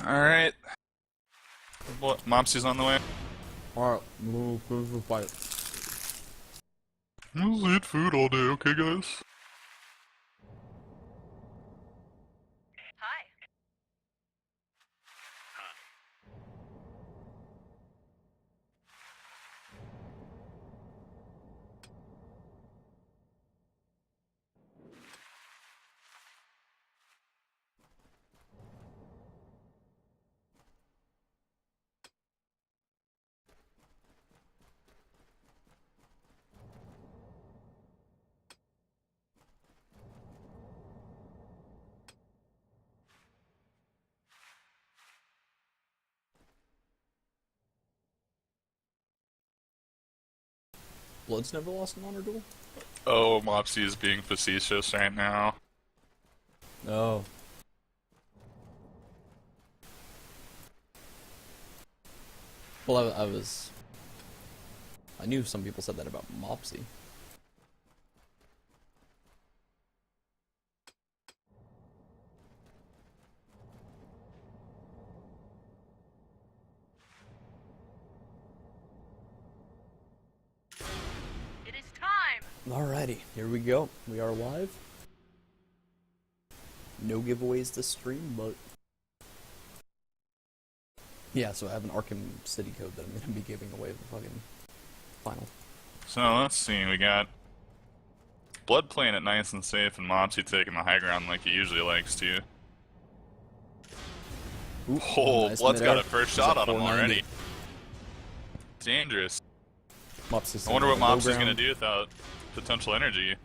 Alright. Mopsy's on the way. Alright, we'll fight. We'll eat food all day, okay guys? Hi. Blood's never lost an honor duel? Oh, Mopsy is being facetious right now. No. Well, I knew some people said that about Mopsy. It is time. Alrighty, here we go. We are live. No giveaways this stream, but... Yeah, so I have an Arkham City code that I'm going to be giving away the fucking final. So let's see, we got Blood playing it nice and safe and Mopsy taking the high ground like he usually likes to. Ooh, Oh, nice Blood's mid-air. got a first He's shot at on him 490. already. Dangerous. Mopsy's I wonder what in the low Mopsy's gonna ground. do without potential energy.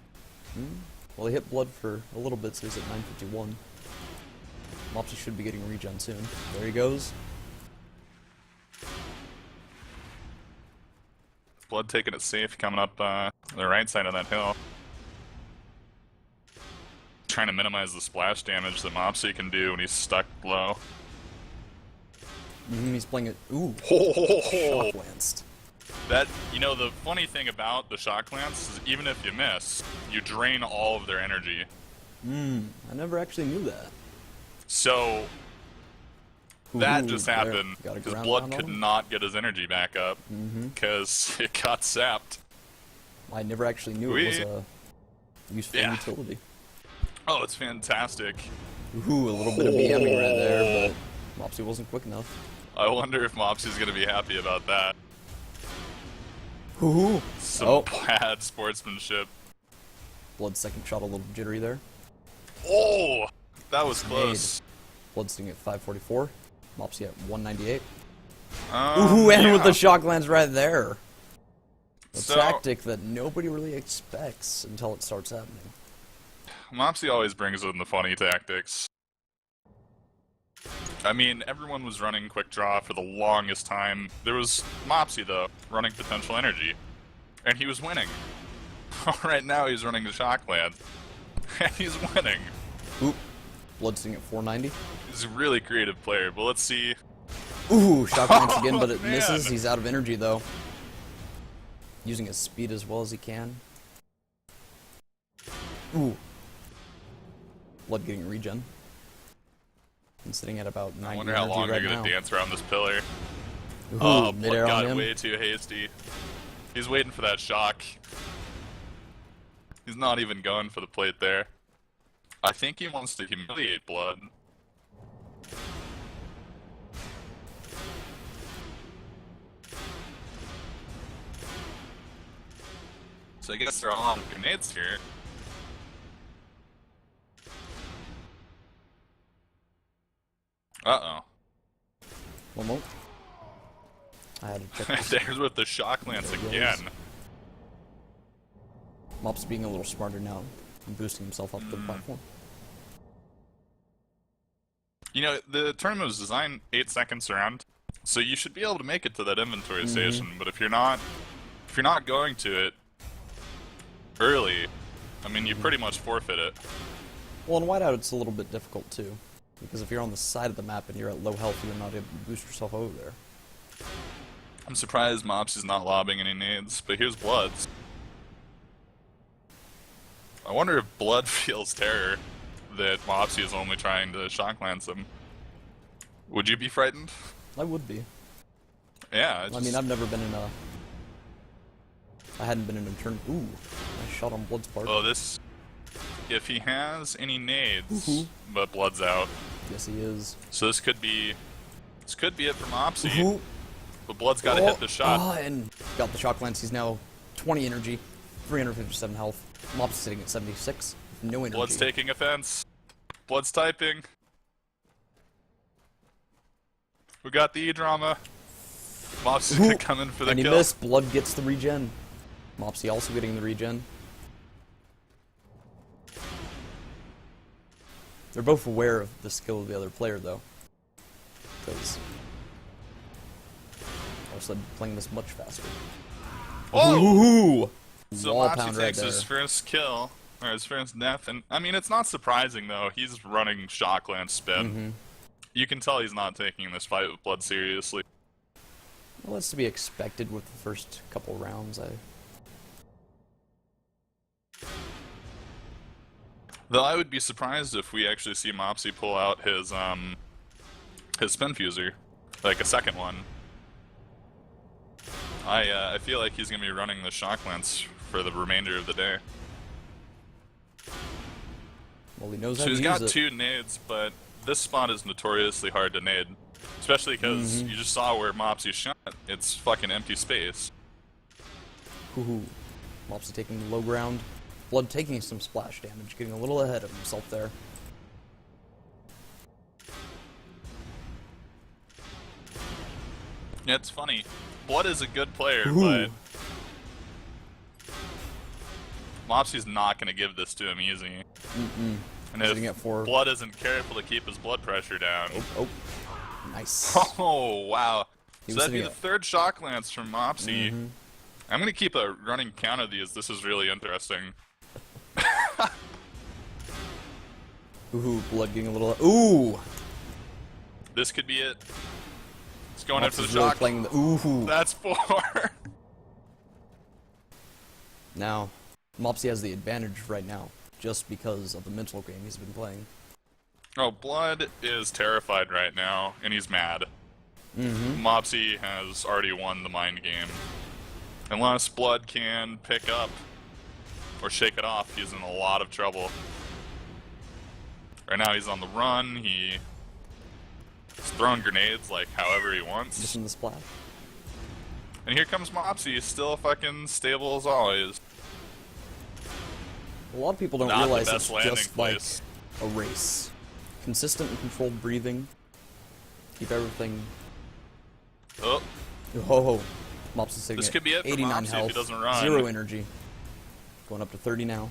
Well, he hit Blood for a little bit, so he's at 951. Mopsy should be getting regen soon. There he goes. Blood taking it safe, coming up the right side of that hill. Trying to minimize the splash damage that Mopsy can do when he's stuck low. He's playing it. Ooh, Oh, shock lanced. that, you know, the funny thing about the shock lance is even if you miss, you drain all of their energy. I never actually knew that. So that Ooh, just there. happened Got a because ground Blood round on could him? not get his energy back up because it got sapped. I never actually knew it was a useful Yeah. utility. Oh, it's fantastic. Ooh, a little bit of BMing right there, but Mopsy wasn't quick enough. I wonder if Mopsy's gonna be happy about that. Ooh. Some Oh, bad sportsmanship. Blood's second shot a little jittery there. Oh, that was Made. close. Blood's sitting at 544. Mopsy at 198. Um, Ooh, and yeah. with the shock lance right there. A So- tactic that nobody really expects until it starts happening. Mopsy always brings in the funny tactics. I mean, everyone was running quick draw for the longest time. There was Mopsy, though, running potential energy. And he was winning. Right now he's running the shock lance. And he's winning. Oop. Blood's sitting at 490. He's a really creative player, but let's see. Ooh, shock lance again, but it Man. misses. He's out of energy, though. Using his speed as well as he can. Ooh. Blood getting regen. And sitting at about 90 I wonder how energy long right they're now. gonna dance around this pillar. Ooh, Oh, mid-air Blood on got him. way too hasty. He's waiting for that shock. He's not even going for the plate there. I think he wants to humiliate Blood. So I guess they're all on grenades here. Uh-oh. One more. I had to check this. There's with the shock lance There it again. goes. Mop's being a little smarter now and boosting himself up to the platform. You know, the tournament was designed 8 seconds around, so you should be able to make it to that inventory station. But if you're not going to it early, I mean, you pretty much forfeit it. Well, in Whiteout, it's a little bit difficult too, because if you're on the side of the map and you're at low health, you're not able to boost yourself over there. I'm surprised Mops is not lobbing any nades, but here's Blood's. I wonder if Blood feels terror that Mopsy is only trying to shock lance him. Would you be frightened? I would be. Yeah. I mean, I've never been in a... I hadn't been in a turn... Ooh, nice shot on Blood's part. Oh, this... If he has any nades, Woohoo. but Blood's out. Yes, he is. So this could be... This could be it for Mopsy. Woohoo. But Blood's gotta hit the shot. Oh, and got the shock lance. He's now 20 energy, 357 health. Mopsy's sitting at 76. No energy. Blood's taking offense. Blood's typing. We got the E-drama. Mopsy's gonna come in for the and kill. he missed. Blood gets the regen. Mopsy also getting the regen. They're both aware of the skill of the other player, though. Because... all of a sudden, playing this much faster. Oh! Ooh! So Wall Mopsy pound takes right his there. first kill, or his first death, and I mean, it's not surprising, though. He's running shock lance spin. You can tell he's not taking this fight with Blood seriously. Well, that's to be expected with the first couple rounds. Though I would be surprised if we actually see Mopsy pull out his spin fuser, like a second one. I feel like he's gonna be running the shock lance for the remainder of the day. Well, he knows how So to he's use got it. 2 nades, but this spot is notoriously hard to nade. Especially because you just saw where Mopsy shot. It's fucking empty space. Hoo-hoo. Mopsy taking the low ground. Blood taking some splash damage, getting a little ahead of himself there. Yeah, it's funny. Blood is a good player, Ooh. but Mopsy's not going to give this to him easy. And Sitting if at 4. Blood isn't careful to keep his blood pressure down... Oh, nice. Oh, wow. He So was that'd be sitting the at- 3rd shock lance from Mopsy. I'm going to keep a running count of these. This is really interesting. Ooh, Blood getting a little... Ooh! This could be it. It's going in for the Mopsy's really shock. playing the... Ooh! That's 4. Now, Mopsy has the advantage right now, just because of the mental game he's been playing. Oh, Blood is terrified right now, and he's mad. Mopsy has already won the mind game. Unless Blood can pick up or shake it off, he's in a lot of trouble. Right now he's on the run, he's throwing grenades like however he wants. Just in the splash. And here comes Mopsy, still fucking stable as always. A lot of people don't Not the realize best it's landing just place. like a race. Consistent and controlled breathing. Keep everything... Oh, Oh, Mopsy's sitting This at could be it for 89 Mopsy if he health, doesn't run. 0 energy. Going up to 30 now.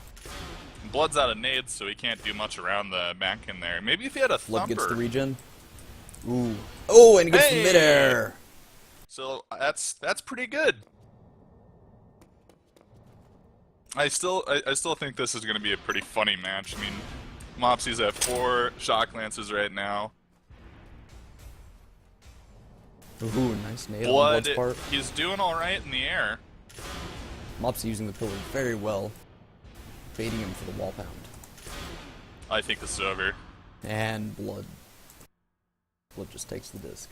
Blood's out of nades, so he can't do much around the back in there. Maybe if he had a Blood thumper. gets the regen. Ooh. Oh, and he gets Hey! the midair! So that's pretty good. I still think this is going to be a pretty funny match. I mean, Mopsy's at 4 shock lances right now. Ooh, nice nade on Blood, Blood's part. he's doing all right in the air. Mopsy using the pillar very well. Baiting him for the wall pound. I think this is over. And Blood. Blood just takes the disc.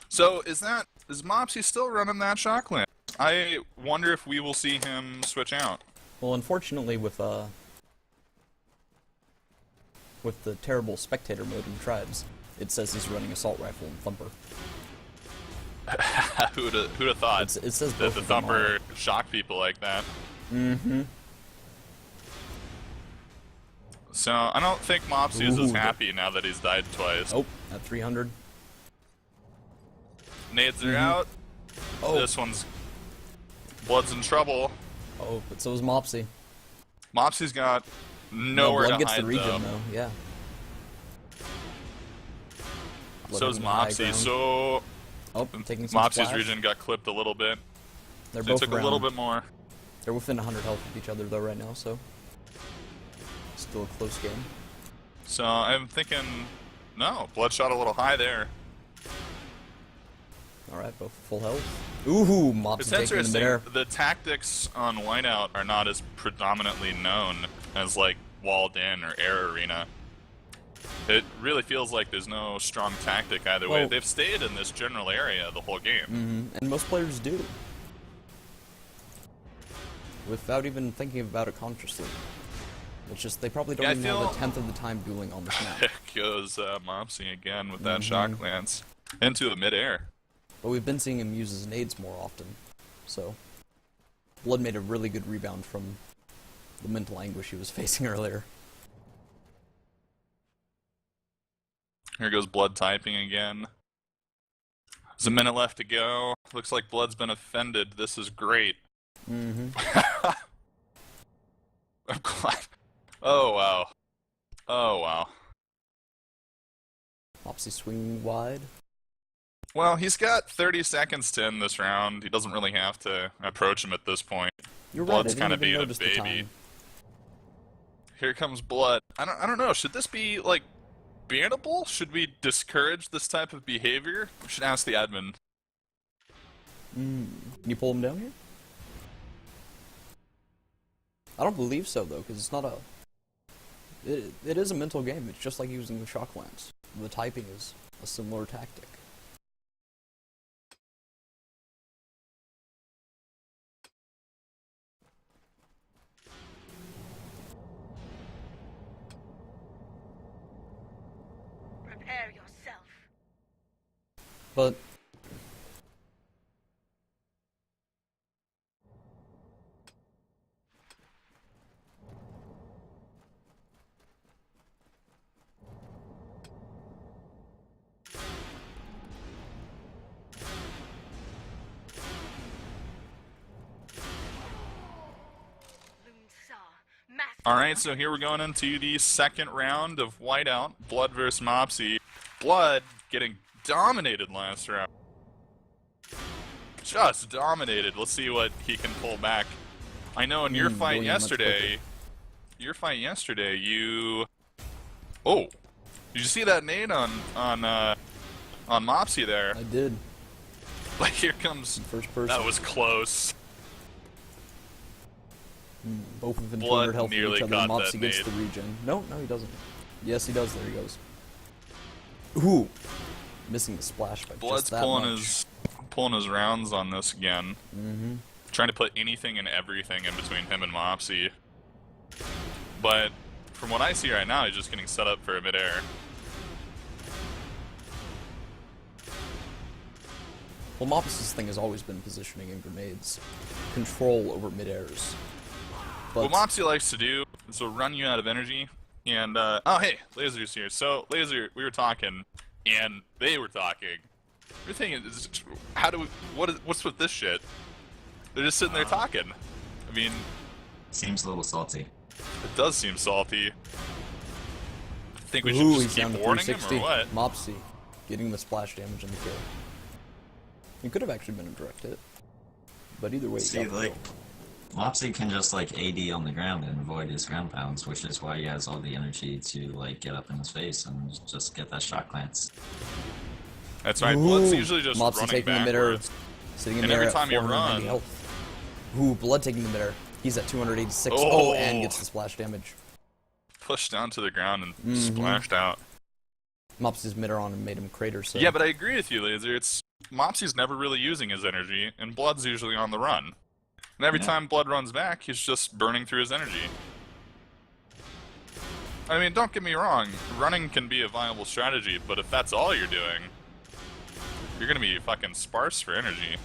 So is Mopsy still running that shock lance? I wonder if we will see him switch out. Well, unfortunately, with the terrible spectator mode in Tribes, it says he's running assault rifle and thumper. who'd have thought It says that both the of them thumper are. shock people like that? So I don't think Mopsy is as Ooh. happy now that he's died twice. Oh, at 300. Nades are out. Oh, This one's Blood's in trouble. oh, but so is Mopsy. Mopsy's got No, nowhere Blood to gets hide the regen though. though. Yeah. Blood So is having the high Mopsy. ground. So Oh, taking some Mopsy's splash. regen got clipped a little bit. They're So he both took around. a little bit more. They're within 100 health of each other though right now, so still a close game. So I'm thinking, no, Blood shot a little high there. All right, both full health. Ooh, Mopsy It's taking the interesting. midair. The tactics on Whiteout are not as predominantly known as like walled in or air arena. It really feels like there's no strong tactic either way. Well- They've stayed in this general area the whole game. And most players do. Without even thinking about it consciously. It's just, they probably don't Yeah, I even have a feel- tenth of the time dueling on this map. There goes Mopsy again with that shock lance into the midair. But we've been seeing him use his nades more often. So, Blood made a really good rebound from the mental anguish he was facing earlier. Here goes Blood typing again. There's a minute left to go. Looks like Blood's been offended. This is great. I'm glad. Oh, wow. Oh, wow. Mopsy swinging wide. Well, he's got 30 seconds to end this round. He doesn't really have to approach him at this point. You're Blood's right, I kinda didn't even being a notice the baby. time. Here comes Blood. I don't know. Should this be, like, bannable? Should we discourage this type of behavior? We should ask the admin. Can you pull him down here? I don't believe so, though, because it's not a... It is a mental game. It's just like using the shock lance. The typing is a similar tactic. Prepare yourself. But... Alright, so here we're going into the second round of Whiteout, Blood vs. Mopsy. Blood getting dominated last round. Just dominated. Let's see what he can pull back. I know in your fight going much yesterday, you... Oh! Did you see that nade on Mopsy there? I did. Like, here comes... First person. That was close. Both of them Blood 200 health from nearly each other. got Mopsy that gets nade. the regen. No, he doesn't. Yes, he does. There he goes. Ooh! Missing the splash by Blood's just that much. pulling his rounds on this again. Trying to put anything and everything in between him and Mopsy. But from what I see right now, he's just getting set up for a midair. Well, Mopsy's thing has always been positioning and grenades. Control over mid-airs. But What Mopsy likes to do is he'll run you out of energy, and, oh hey, Laser's here. So, Laser, we were talking, and they were talking. Your thing is, how do we, what's with this shit? They're just sitting there talking. I mean, Seems a little salty. it does seem salty. I think we ooh, should he's just down keep to warning him, 360. or what? Mopsy getting the splash damage and the kill. It could have actually been a direct hit. But either way, he See, got the like, kill. Mopsy can just, like, AD on the ground and avoid his ground pounds, which is why he has all the energy to, like, get up in his face and just get that shock glance. That's right, Blood's Ooh, usually just Mopsy running taking the midair, backwards. sitting in And there every at time you 490 run- health. Ooh, Blood taking the midair. He's at 286. Oh. Oh, and gets the splash damage. Pushed down to the ground and splashed out. Mopsy's midair on and made him crater, so... Yeah, but I agree with you, Laser. It's Mopsy's never really using his energy, and Blood's usually on the run. And every Yeah. time Blood runs back, he's just burning through his energy. I mean, don't get me wrong, running can be a viable strategy, but if that's all you're doing, you're gonna be fucking sparse for energy.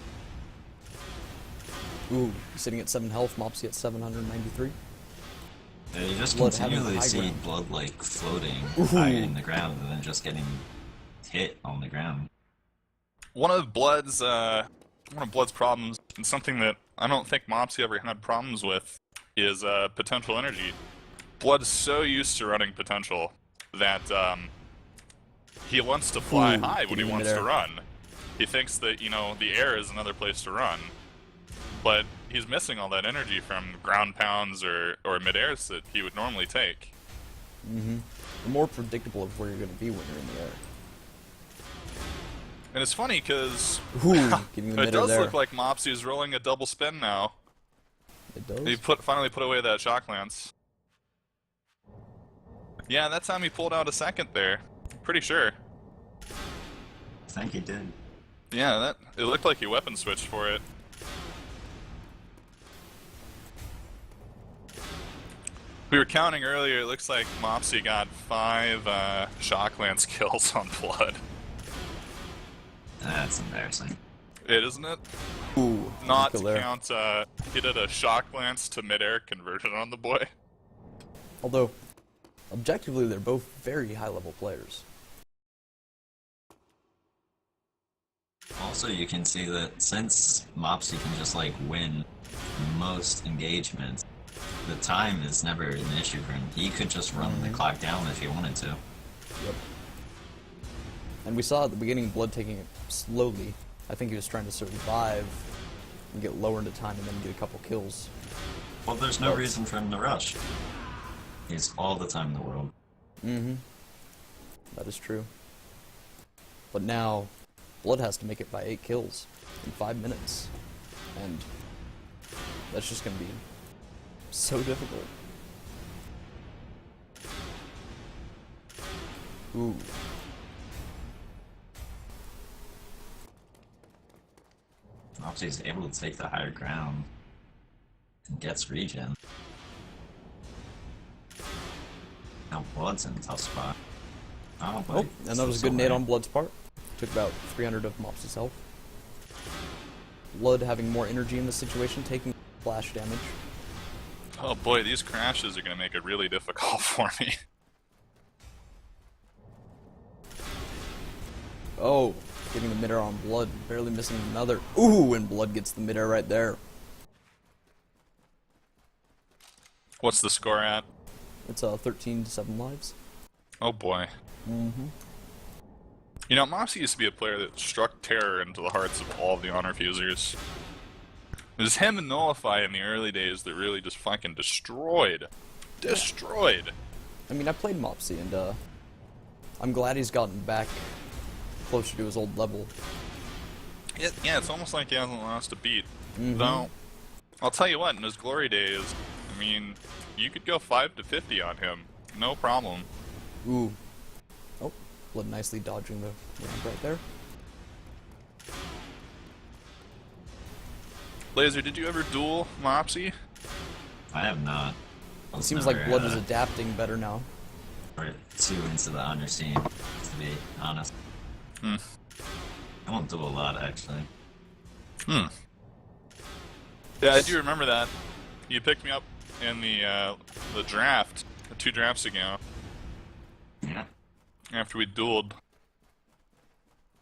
Ooh, he's sitting at 7 health, Mopsy at 793. Yeah, you just Blood having continually high see ground. Blood, like, floating high in the ground and then just getting hit on the ground. One of Blood's problems, and something that I don't think Mopsy ever had problems with, is potential energy. Blood's so used to running potential that he wants to fly Ooh, high when he getting wants midair. to run. He thinks that, you know, the air is another place to run. But he's missing all that energy from ground pounds or mid-airs that he would normally take. The more predictable of where you're going to be when you're in the air. And it's funny because Ooh, getting the it midair does there. look like Mopsy's rolling a double spin now. It does. He finally put away that shock lance. Yeah, that time he pulled out a second there. Pretty sure. I think he did. Yeah, that it looked like he weapon switched for it. We were counting earlier, it looks like Mopsy got 5 shock lance kills on Blood. That's embarrassing. It, isn't it? Ooh, Not kill to there. count, he did a shock lance to midair conversion on the boy. Although, objectively, they're both very high-level players. Also, you can see that since Mopsy can just like win most engagements, the time is never an issue for him. He could just run the clock down if he wanted to. Yep. And we saw at the beginning Blood taking it slowly. I think he was trying to survive and get lower into time and then get a couple kills. Well, there's no reason for him to rush. He's all the time in the world. Mm-hmm. That is true. But now, Blood has to make it by 8 kills in 5 minutes. And that's just gonna be so difficult. Ooh. Mopsy's able to take the higher ground and gets regen. Now Blood's in a tough spot. Oh, Oh, and that was a good nade on Blood's part. Took about 300 of Mopsy's health. Blood having more energy in this situation, taking flash damage. Oh boy, these crashes are gonna make it really difficult for me. Oh, getting the mid-air on Blood, barely missing another. Ooh, and Blood gets the mid-air right there. What's the score at? It's 13 to 7 lives. Oh boy. Mm-hmm. You know, Mopsy used to be a player that struck terror into the hearts of all of the honor fusers. It was him and Nullify in the early days that really just fucking destroyed. Destroyed! I mean, I played Mopsy, and I'm glad he's gotten back closer to his old level. Yeah, it's almost like he hasn't lost a beat. Mhm. Though, I'll tell you what, in his glory days, I mean, you could go 5 to 50 on him. No problem. Ooh. Oh, Blood nicely dodging the ramp right there. Laser, did you ever duel Mopsy? I have not. I It was seems never, like Blood is adapting better now. too into the honor scene, to be honest. Hmm. I don't do a lot, actually. Hmm. Yeah, I do remember that. You picked me up in the draft, 2 drafts ago, Yeah. after we dueled.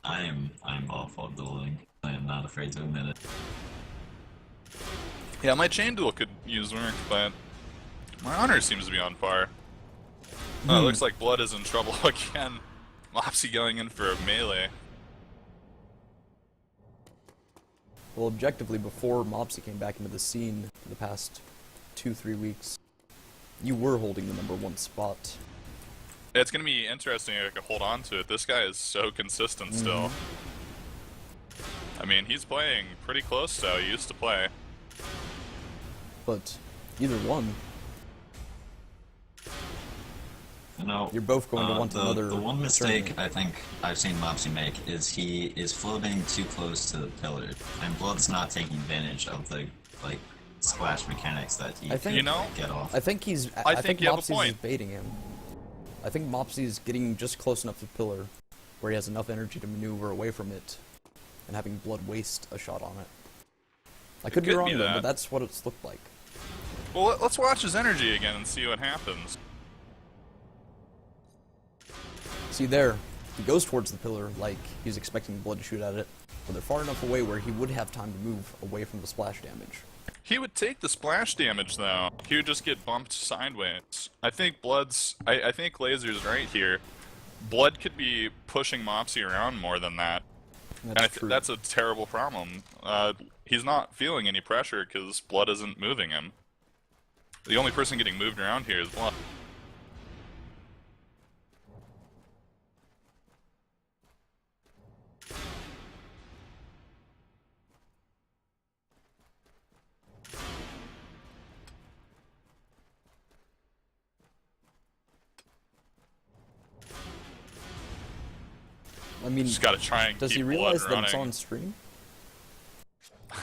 I'm awful at dueling. I am not afraid to admit it. Yeah, my chain duel could use work, but my honor seems to be on par. Oh, it looks like Blood is in trouble again. Mopsy going in for a melee. Well, objectively, before Mopsy came back into the scene for the past 2-3 weeks, you were holding the #1 spot. It's gonna be interesting if I can hold on to it. This guy is so consistent still. I mean, he's playing pretty close to how he used to play. But either one, You know, you're both going to want another. The one mistake tournament. I think I've seen Mopsy make is he is floating too close to the pillar, and Blood's not taking advantage of the like splash mechanics that he I think- can You know, get off. I think he's. I I think think you have a Mopsy's is point. baiting him. I think Mopsy's getting just close enough to pillar, where he has enough energy to maneuver away from it, and having Blood waste a shot on it. I could be could wrong be though, that. but that's what it's looked like. well, let's watch his energy again and see what happens. See there, he goes towards the pillar like he's expecting Blood to shoot at it, but they're far enough away where he would have time to move away from the splash damage. He would take the splash damage though. He would just get bumped sideways. I think Blood's. I think Laser's right here. Blood could be pushing Mopsy around more than that. And That's true. that's a terrible problem. He's not feeling any pressure because Blood isn't moving him. The only person getting moved around here is Blood. mean, Just gotta try and does keep he Blood realize that it's running. on stream?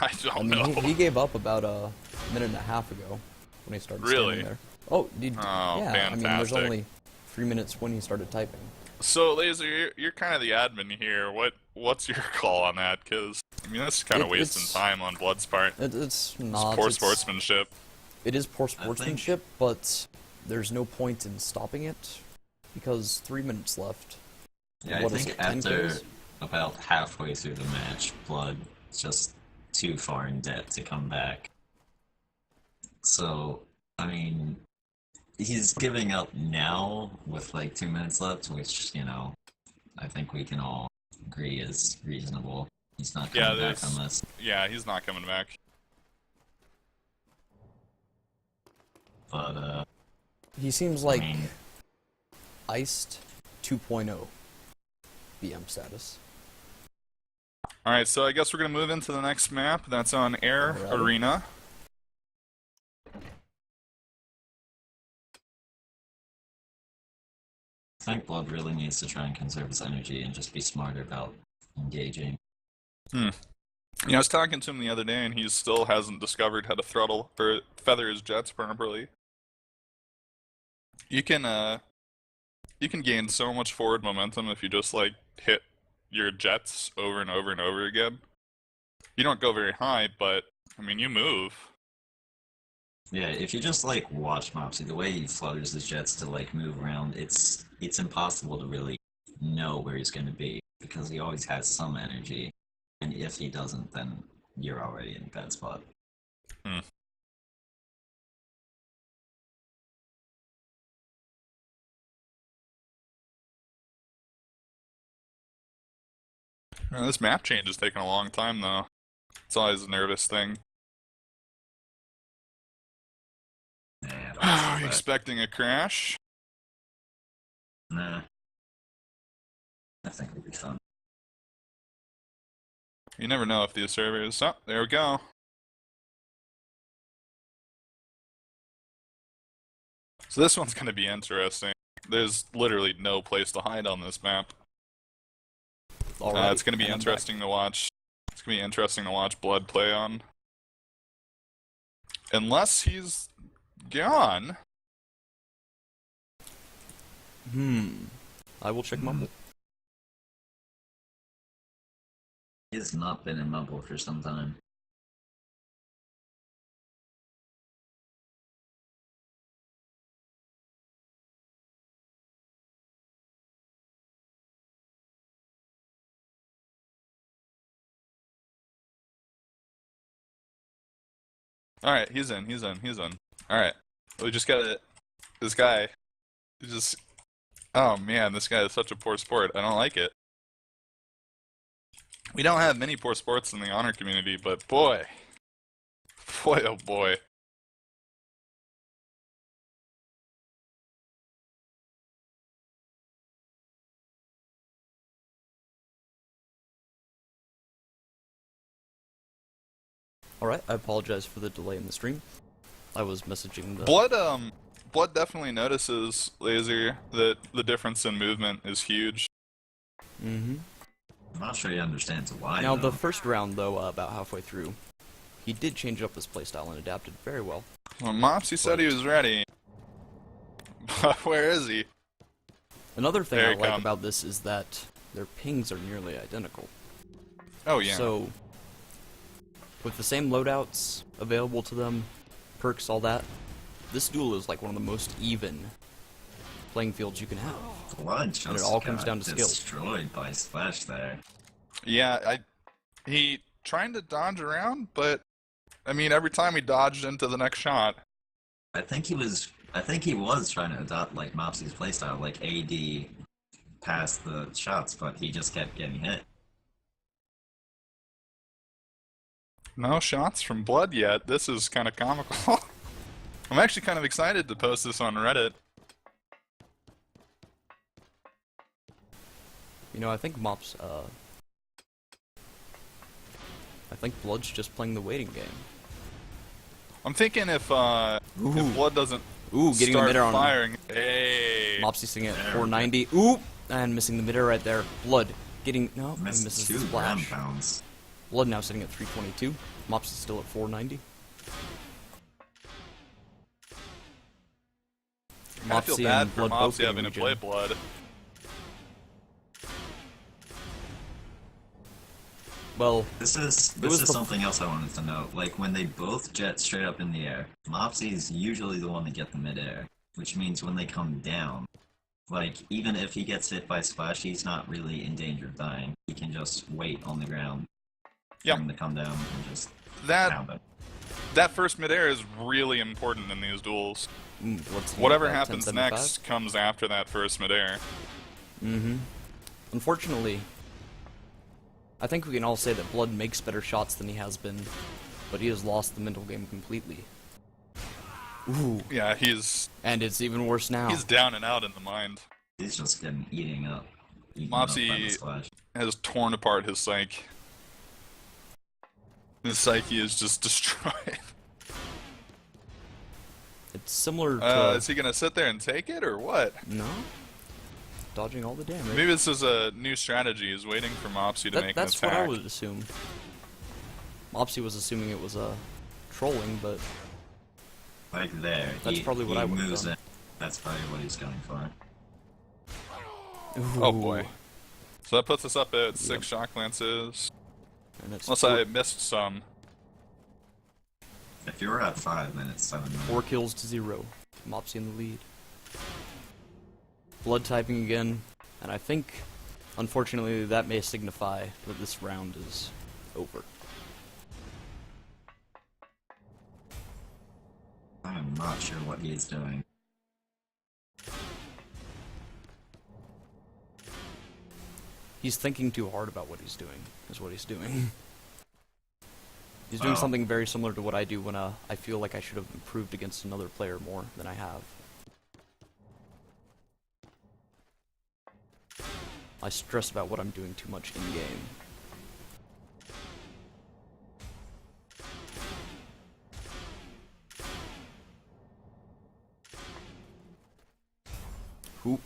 I don't I mean, know. he gave up about a minute and a half ago when he started Really? standing there. Oh, Oh, yeah, I mean, there's fantastic. only 3 minutes when he started typing. So, Laser, you're kind of the admin here. What's your call on that? Because, I mean, that's kind of wasting it's- time on Blood's part. It's It's not. poor it's- sportsmanship. It is poor sportsmanship, but there's no point in stopping it because 3 minutes left. Yeah, What I is think it, 10 after kills? about halfway through the match, Blood's just too far in debt to come back. So, I mean, he's giving up now with like 2 minutes left, which, you know, I think we can all agree is reasonable. He's not coming back on this. Yeah, he's not coming back. But, He seems like I mean, iced 2.0 BM status. Alright, so I guess we're gonna move into the next map. That's on Air Alrighty. Arena. I think Blood really needs to try and conserve his energy and just be smarter about engaging. You know, I was talking to him the other day, and he still hasn't discovered how to throttle or feather his jets properly. You can gain so much forward momentum if you just like hit your jets over and over and over again. You don't go very high, but I mean, you move. Yeah, if you just like watch Mopsy, the way he flutters his jets to like move around, it's impossible to really know where he's gonna be because he always has some energy, and if he doesn't, then you're already in a bad spot. This map change is taking a long time, though. It's always a nervous thing. Yeah, Are you expecting a crash? Nah. I think it'll be fun. You never know if these servers. Oh, there we go. So this one's gonna be interesting. There's literally no place to hide on this map. Alright, It's gonna be and I'm back. interesting to watch. It's gonna be interesting to watch Blood play on. Unless he's gone. I will check Mumble. He has not been in Mumble for some time. Alright, he's in. Alright. We just gotta. This guy. He just. Oh man, this guy is such a poor sport. I don't like it. We don't have many poor sports in the honor community, but boy. Boy, oh boy. Alright, I apologize for the delay in the stream. I was messaging the... Blood definitely notices, Laser, that the difference in movement is huge. I'm not sure he understands why. Now, though. the first round, though, about halfway through, he did change up his playstyle and adapted very well. Well, Mopsy said he was ready. But where is he? Another thing There I he like comes. about this is that their pings are nearly identical. Oh yeah. So, with the same loadouts available to them, perks, all that, this duel is like one of the most even playing fields you can have. Blood just And it all comes got down to skill. destroyed by Splash there. Yeah, he trying to dodge around, but I mean every time he dodged into the next shot. I think he was trying to adopt like Mopsy's playstyle, like AD past the shots, but he just kept getting hit. No shots from Blood yet. This is kind of comical. I'm actually kind of excited to post this on Reddit. You know, I think I think Blood's just playing the waiting game. I'm thinking if Blood doesn't Ooh, getting the start mid-air on firing. Hey. Mopsy sitting at 490. Ooh! And missing the mid-air right there. Blood Getting no, he Missed misses 2 the ground splash. pounds. Blood now sitting at 322. Mopsy's still at 490. I feel Mopsy bad and for Blood both Mopsy getting having to play regen. Blood. Well, This is was the- something else I wanted to note. Like when they both jet straight up in the air, Mopsy's usually the one to get the midair, which means when they come down, like even if he gets hit by splash, he's not really in danger of dying. He can just wait on the ground for Yep. him to come down and just That pound him. that first midair is really important in these duels. what's Whatever that, happens 1075? next comes after that first midair. Unfortunately, I think we can all say that Blood makes better shots than he has been, but he has lost the mental game completely. Ooh, Yeah, he's and it's even worse now. down and out in the mind. He's just getting eaten up by the Mopsy splash. has torn apart his psyche. His psyche is just destroyed. It's similar to Is he gonna sit there and take it, or what? no, dodging all the damage. Maybe this is a new strategy. He's waiting for Mopsy to make an That's attack. what I would assume. Mopsy was assuming it was a trolling, but Like there. That's probably what I would've moves done. in. That's probably what he's going for. Oh ooh, boy. So that puts us up at 6 Yep. shock lances. And it's Unless I missed some. If you were at 5 minutes, 7 minutes. 4 kills to 0. Mopsy in the lead. Blood typing again, and I think, unfortunately, that may signify that this round is over. I'm not sure what he's doing. He's thinking too hard about what he's doing, is what he's doing. He's doing Oh. something very similar to what I do when I feel like I should have improved against another player more than I have. I stress about what I'm doing too much in-game. Hoop.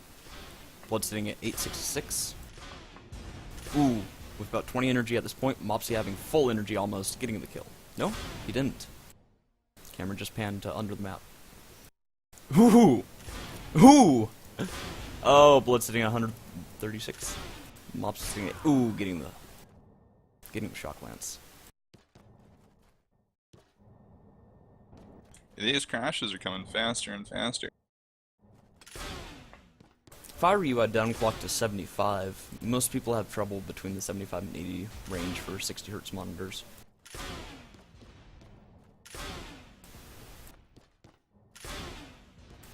Blood sitting at 866. Ooh, with about 20 energy at this point, Mopsy having full energy almost, getting the kill. No, he didn't. Camera just panned to under the map. Ooh! Ooh! Oh, Blood sitting at 136. Mopsy sitting at, ooh, getting the shock lance. These crashes are coming faster and faster. If I were you, I'd downclock to 75. Most people have trouble between the 75 and 80 range for 60 Hz monitors.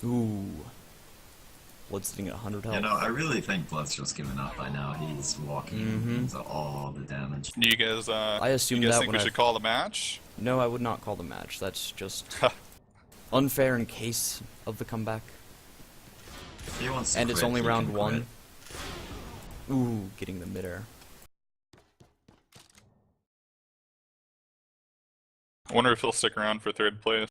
Ooh. Blood sitting at 100 health. You know, I really think Blood's just given up by now. He's walking into all the damage. Do you guys, I assumed you guys that think when we should call the match? No, I would not call the match. That's just unfair in case of the comeback. If he wants to And it's quit, only he round can 1. quit. Ooh, getting the midair. I wonder if he'll stick around for 3rd place.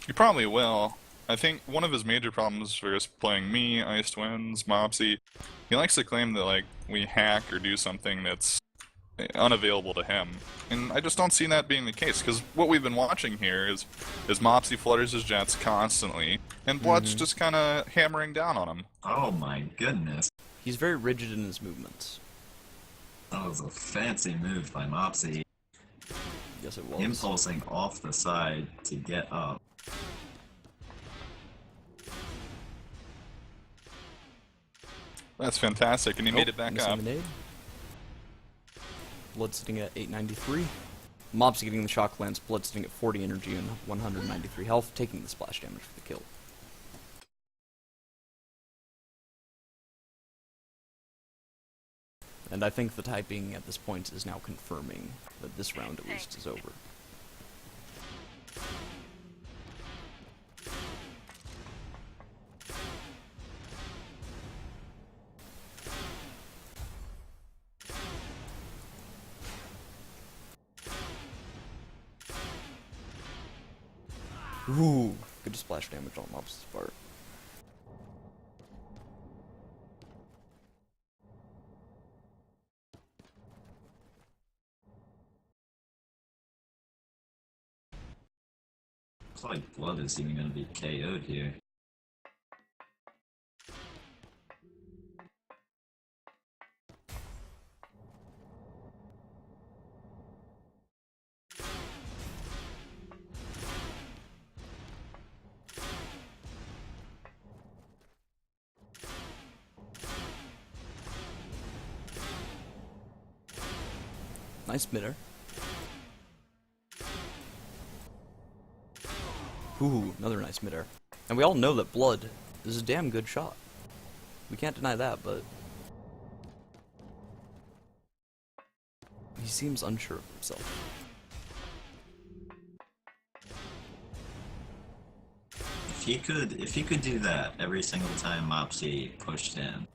He probably will. I think one of his major problems for us playing me, Iced Winds, Mopsy, he likes to claim that, like, we hack or do something that's unavailable to him. And I just don't see that being the case, because what we've been watching here is Mopsy flutters his jets constantly, and Blood's just kind of hammering down on him. Oh my goodness. He's very rigid in his movements. That was a fancy move by Mopsy. Yes, it was. Impulsing off the side to get up. That's fantastic, and he made it back missing up. the nade. Blood sitting at 893. Mopsy getting the shock lance, Blood sitting at 40 energy and 193 health, taking the splash damage for the kill. And I think the typing at this point is now confirming that this round at least is over. Ooh, good splash damage on Mopsy's part. Looks like Blood is even gonna be KO'd here. Nice midair. Ooh, another nice midair. And we all know that Blood is a damn good shot. We can't deny that, but he seems unsure of himself. If he could do that every single time Mopsy pushed in,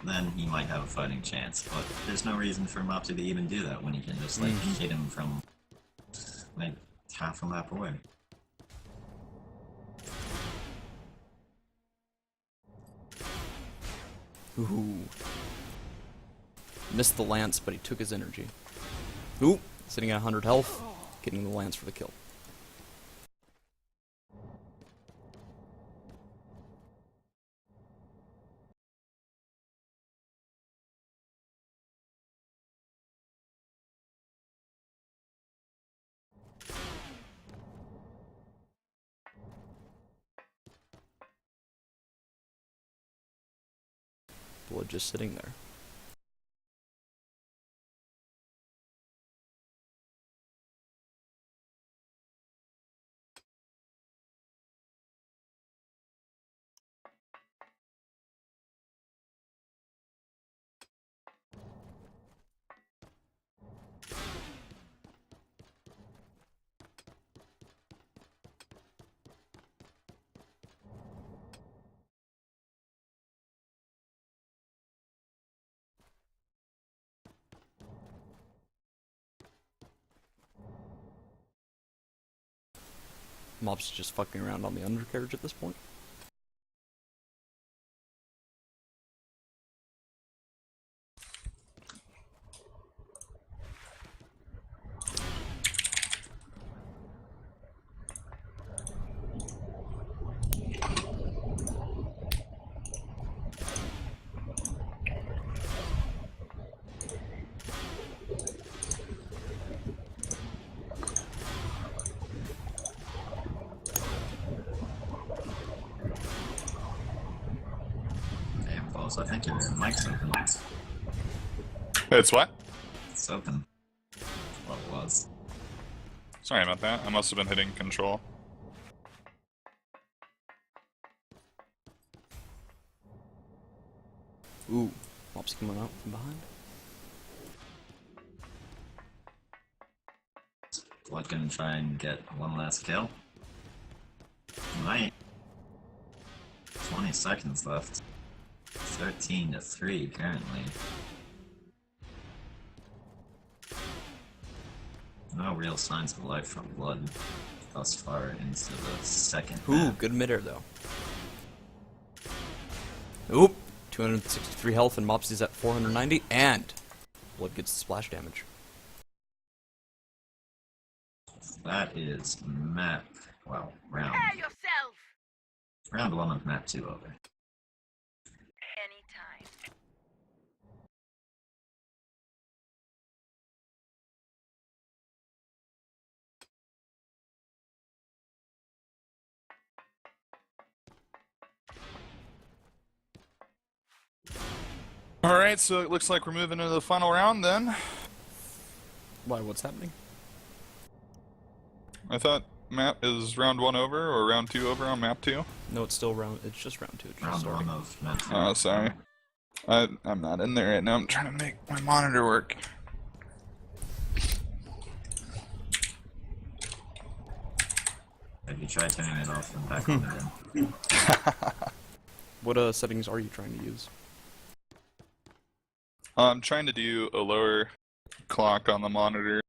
then he might have a fighting chance. But there's no reason for Mopsy to even do that when he can just like hit him from like half a lap away. Ooh. Missed the lance, but he took his energy. Ooh, sitting at 100 health, getting the lance for the kill. Blood just sitting there. Mop's just fucking around on the undercarriage at this point. I think your mic's open. It's what? It's open. Well, it was. Sorry about that. I must have been hitting control. Ooh, Mop's coming out from behind. Blood gonna try and get one last kill. Might. 20 seconds left. 13-3 currently. No real signs of life from Blood thus far into the second Ooh, half. good midair though. Oop, 263 health and Mopsy's at 490, and Blood gets the splash damage. That is map, well, round Prepare yourself. 1 of map 2 over. Anytime. Alright, so it looks like we're moving into the final round then. Why, what's happening? I thought map is round 1 over, or round 2 over on map 2. No, it's still round, it's just round 2. It's just Round starting. 1 of map 2. Oh, sorry. I'm not in there right now. I'm trying to make my monitor work. Have you tried turning it off and back on again? What settings are you trying to use? I'm trying to do a lower clock on the monitor.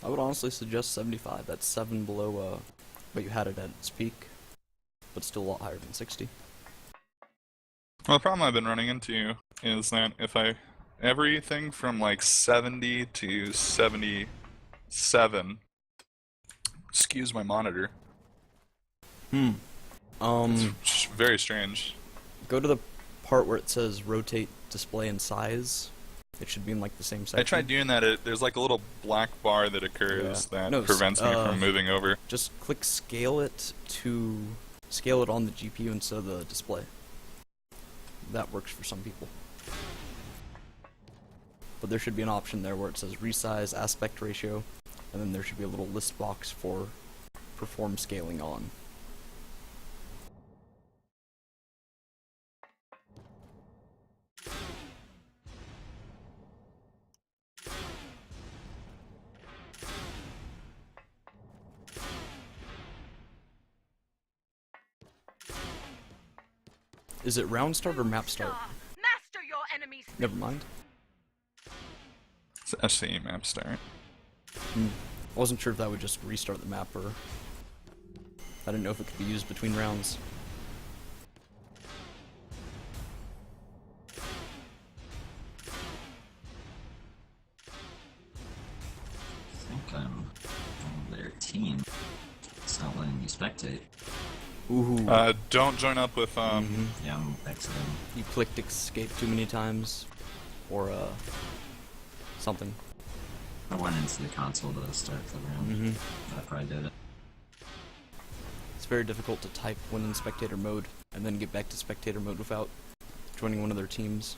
I would honestly suggest 75. That's 7 below what you had it at its peak, but still a lot higher than 60. Well, the problem I've been running into is that if everything from like 70 to 77 Excuse my monitor. Very strange. Go to the part where it says rotate display and size. It should be in like the same section. I tried doing that. There's like a little black bar that occurs that prevents me from moving over. Just click scale it on the GPU instead of the display. That works for some people. But there should be an option there where it says resize aspect ratio, and then there should be a little list box for perform scaling on. Is it round start or map start? Master your enemy's Never mind. It's SCE map start. I wasn't sure if that would just restart the map, or I didn't know if it could be used between rounds. I think I'm on their team. It's not letting me spectate. Ooh. Don't join up with Yeah, I'm exiting. You clicked escape too many times, or something. I went into the console to start the round. I probably did it. It's very difficult to type when in spectator mode, and then get back to spectator mode without joining one of their teams.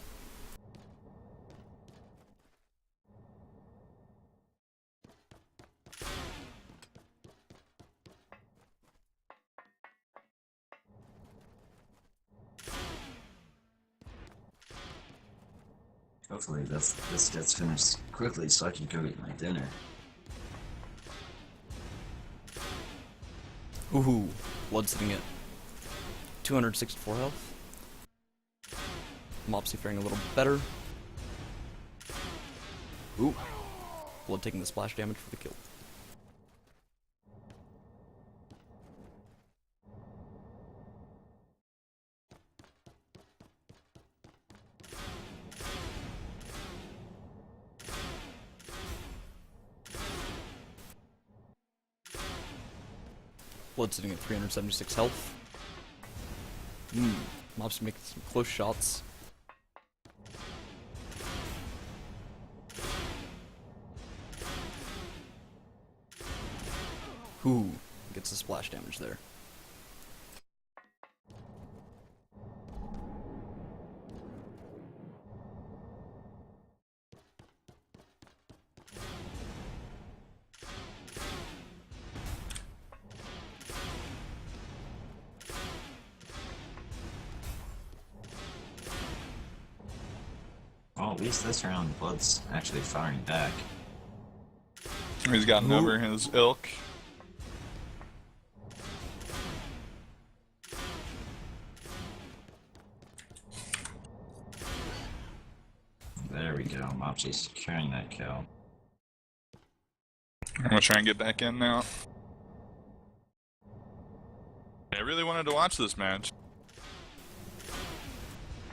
Hopefully this gets finished quickly so I can go eat my dinner. Ooh, blood sitting at 264 health. Mopsy faring a little better. Ooh, blood taking the splash damage for the kill. Blood sitting at 376 health. Mopsy making some close shots. Ooh, gets the splash damage there. Well, at least this round, Blood's actually firing back. He's gotten over his ilk. There we go, Mopsy's securing that kill. I'm gonna try and get back in now. I really wanted to watch this match.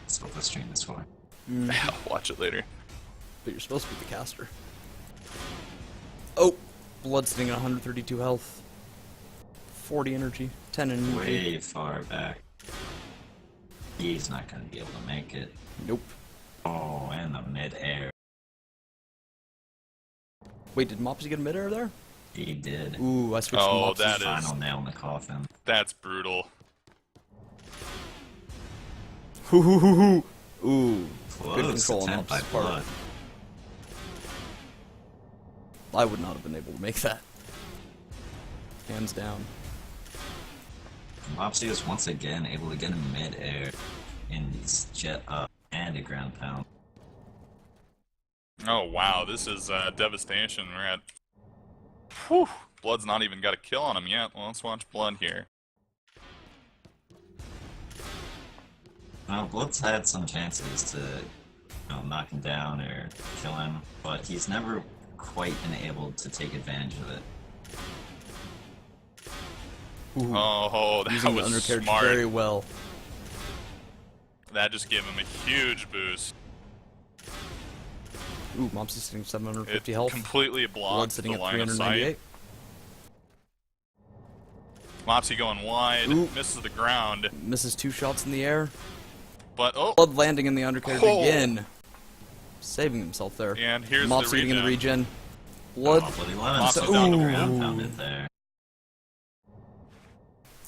That's what the stream is for. I'll watch it later. But you're supposed to be the caster. Oh! Blood sitting at 132 health. 40 energy. 10 energy. Way far back. He's not gonna be able to make it. Nope. Oh, and the mid-air. Wait, did Mopsy get a mid-air there? He did. Ooh, I switched Oh, to Mopsy. that Final is... nail in the coffin. That's brutal. Ooh, good Close control on attempt by Mopsy's part. Blood. I would not have been able to make that. Hands down. Mopsy is once again able to get him mid-air in these jet up and a ground pound. Oh wow, this is devastation. We're at... Whew! Blood's not even got a kill on him yet. Well, let's watch Blood here. Well, Blood's had some chances to, knock him down or kill him, but he's never quite been able to take advantage of it. Ooh, Oh, that using the was undercarriage smart. very well. That just gave him a huge boost. Ooh, Mopsy sitting at 750 It health. completely Blood blocked sitting the at line of sight. 398. Mopsy going wide, Ooh. misses the ground, Misses 2 shots in the air. but oh, Blood landing in the undercarriage Oh. again. Saving himself there. and here's Mopsy the getting in the regen. regen. Blood. Oh, Bloody Lemon Mopsy took down the to ground Ooh. pound it there.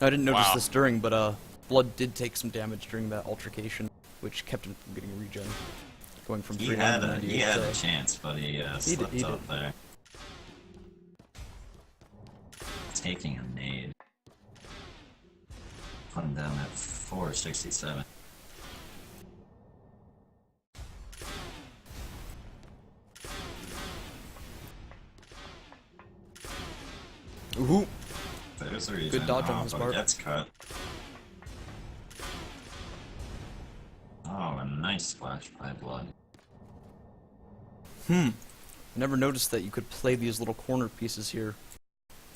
I didn't notice Wow. this during, but Blood did take some damage during that altercation, which kept him from getting regen. Going from He 398 had to... a chance, but he slipped he up there. Taking a nade. Put him down at 467. Ooh. There's a reason. Good dodge on his but part. it gets cut. Oh, a nice splash by Blood. Never noticed that you could play these little corner pieces here.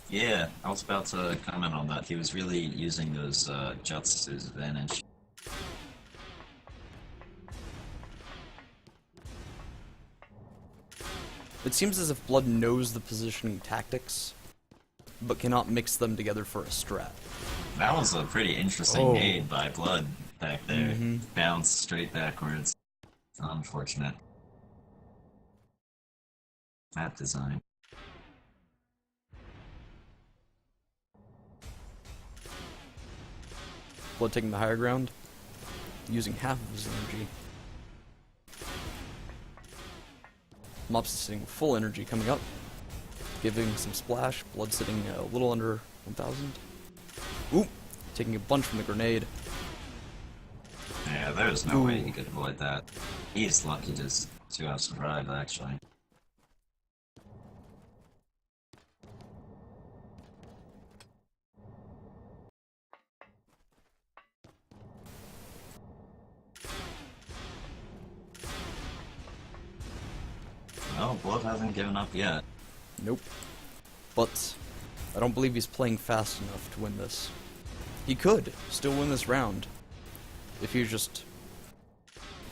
Yeah, I was about to comment on that. He was really using those juts to his advantage. It seems as if Blood knows the positioning tactics, but cannot mix them together for a strat. That was a pretty interesting Oh. nade by Blood back there. Mhm. Bounced straight backwards. Unfortunate. Map design. Blood taking the higher ground, using half of his energy. Mopsy sitting full energy coming up, giving some splash. Blood sitting a little under 1,000. Ooh, taking a bunch from the grenade. Yeah, there's no way Ooh. he could avoid that. He's lucky to have survived, actually. No, Blood hasn't given up yet. Nope. But I don't believe he's playing fast enough to win this. He could still win this round if he was just...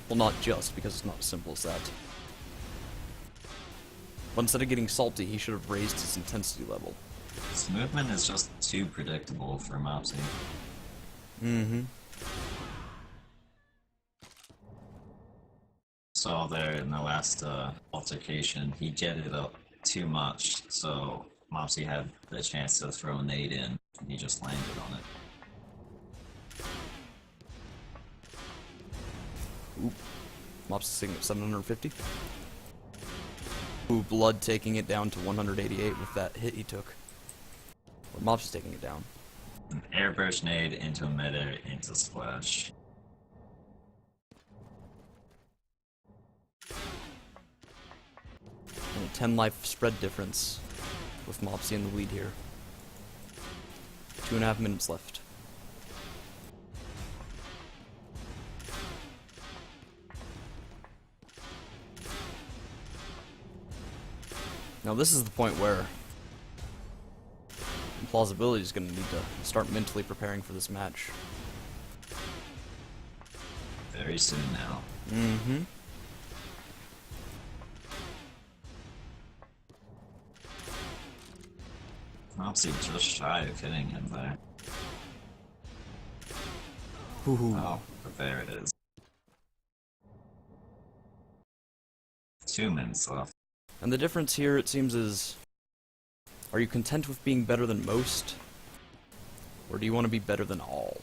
Well, not just, because it's not as simple as that. But instead of getting salty, he should have raised his intensity level. His movement is just too predictable for Mopsy. Mm-hmm. Saw there in the last altercation, he jetted up too much, so Mopsy had the chance to throw a nade in, and he just landed on it. Oop. Mopsy sitting at 750. Ooh, Blood taking it down to 188 with that hit he took. But Mopsy's taking it down. An airburst nade into a mid-air into splash. And a 10 life spread difference with Mopsy in the lead here. 2.5 minutes left. Now this is the point where Plausibility is going to need to start mentally preparing for this match. Very soon now. Mm-hmm. Mopsy just shy of hitting him there. Ooh. Oh, but there it is. 2 minutes left. And the difference here, it seems, is... Are you content with being better than most? Or do you want to be better than all?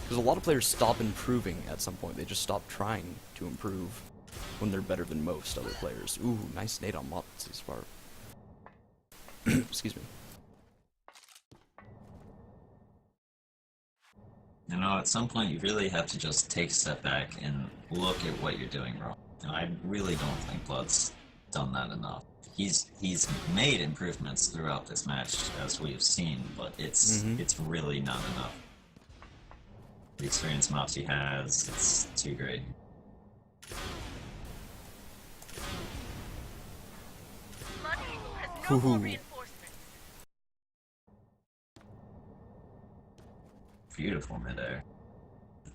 Because a lot of players stop improving at some point. They just stop trying to improve when they're better than most other players. Ooh, nice nade on Mopsy's part. Excuse me. You know, at some point you really have to just take a step back and look at what you're doing wrong. And I really don't think Blood's done that enough. He's made improvements throughout this match, as we have seen, but it's really not enough. The experience Mopsy has, it's too great. Bloody has no more Ooh. reinforcements. Beautiful midair.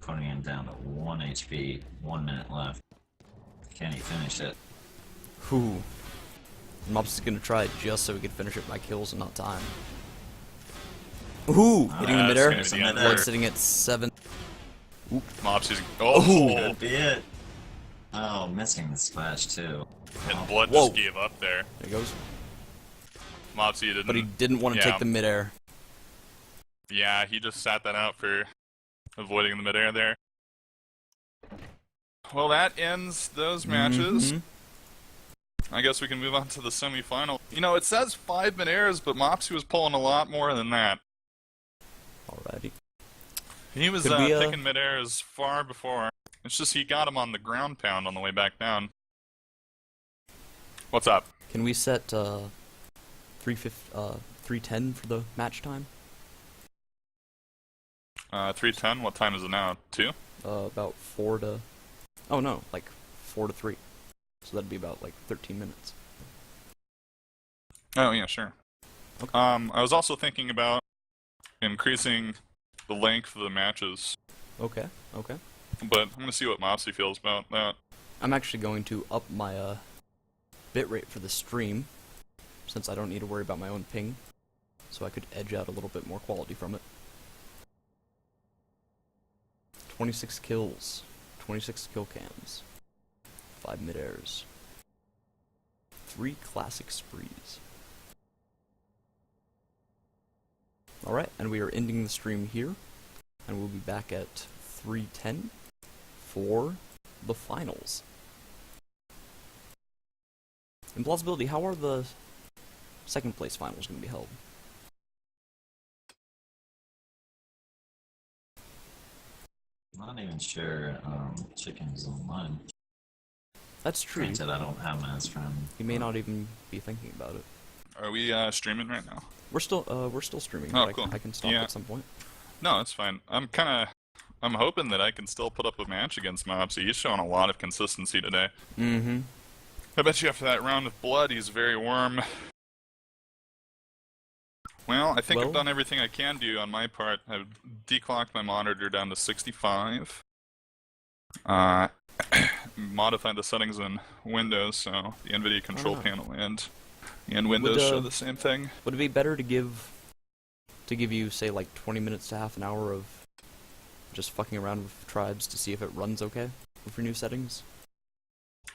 Putting him down to 1 HP, 1 minute left. Can he finish it? Ooh. Mopsy's gonna try it just so he can finish it by kills and not time. Ooh! Hitting the that's midair. gonna be the end Blood there. sitting at 7. Mopsy's. Could be it. Oh, missing the splash too. And Blood Whoa. just gave up there. There he goes. Mopsy didn't. But he didn't want to yeah. take the midair. Yeah, he just sat that out for avoiding the midair there. Well, that ends those matches. Mhm. I guess we can move on to the semifinal. You know, it says 5 midairs, but Mopsy was pulling a lot more than that. Alrighty. He was Could we, picking midairs far before. It's just he got him on the ground pound on the way back down. What's up? Can we set 310 for the match time? 3:10. What time is it now? 2? About 4 to... Oh no, like 4 to 3. So that'd be about like 13 minutes. Oh yeah, sure. Okay. I was also thinking about increasing the length of the matches, Okay, okay. but I'm gonna see what Mopsy feels about that. I'm actually going to up my bitrate for the stream, since I don't need to worry about my own ping, so I could edge out a little bit more quality from it. 26 kills, 26 kill cams, 5 midairs, 3 classic sprees. Alright, and we are ending the stream here, and we'll be back at 3:10 for the finals. In plausibility, how are the second place finals going to be held? Not even sure Chicken's online. That's true. Granted, I don't have my from. He may not even be thinking about it. Are we streaming right now? We're still streaming. Oh, but cool. I can stop Yeah. at some point. No, it's fine. I'm hoping that I can still put up a match against Mopsy. He's showing a lot of consistency today. Mm-hmm. I bet you after that round of blood, he's very warm. Well, I think I've Well- done everything I can do on my part. I've declocked my monitor down to 65. Modified the settings in Windows, so the NVIDIA control Ah. panel and Windows show the same thing. Would it be better to give you, say, like 20 minutes to half an hour of just fucking around with tribes to see if it runs okay with your new settings?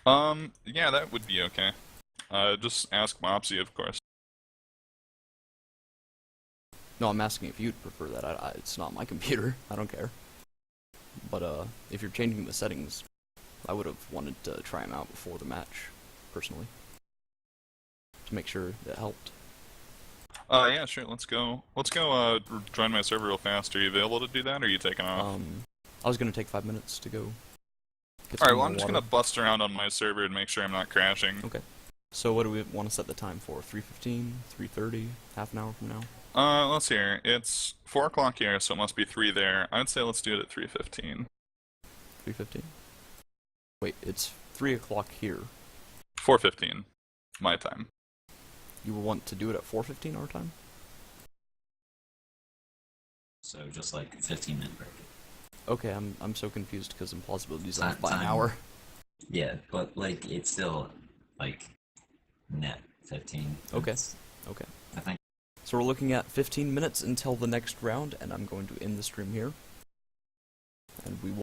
Yeah, that would be okay. Just ask Mopsy, of course. No, I'm asking if you'd prefer that. It's not my computer. I don't care. But if you're changing the settings, I would have wanted to try them out before the match, personally, to make sure it helped. Yeah, sure. Let's go. Join my server real fast. Are you available to do that, or are you taking off? I was gonna take 5 minutes to go. Get Alright, some well, more I'm just water. gonna bust around on my server and make sure I'm not crashing. Okay. So what do we want to set the time for? 3:15, 3:30, half an hour from now? Let's see here. It's 4 o'clock here, so it must be 3 there. I'd say let's do it at 3:15. 3:15. Wait, it's 3 o'clock here. 4:15, my time. You want to do it at 4:15 our time? So just like 15-minute break. Okay, I'm so confused because implausibility's Time- off by an time. hour. Yeah, but like it's still like net 15. Okay. It's- Okay. I think. So we're looking at 15 minutes until the next round, and I'm going to end the stream here. And we will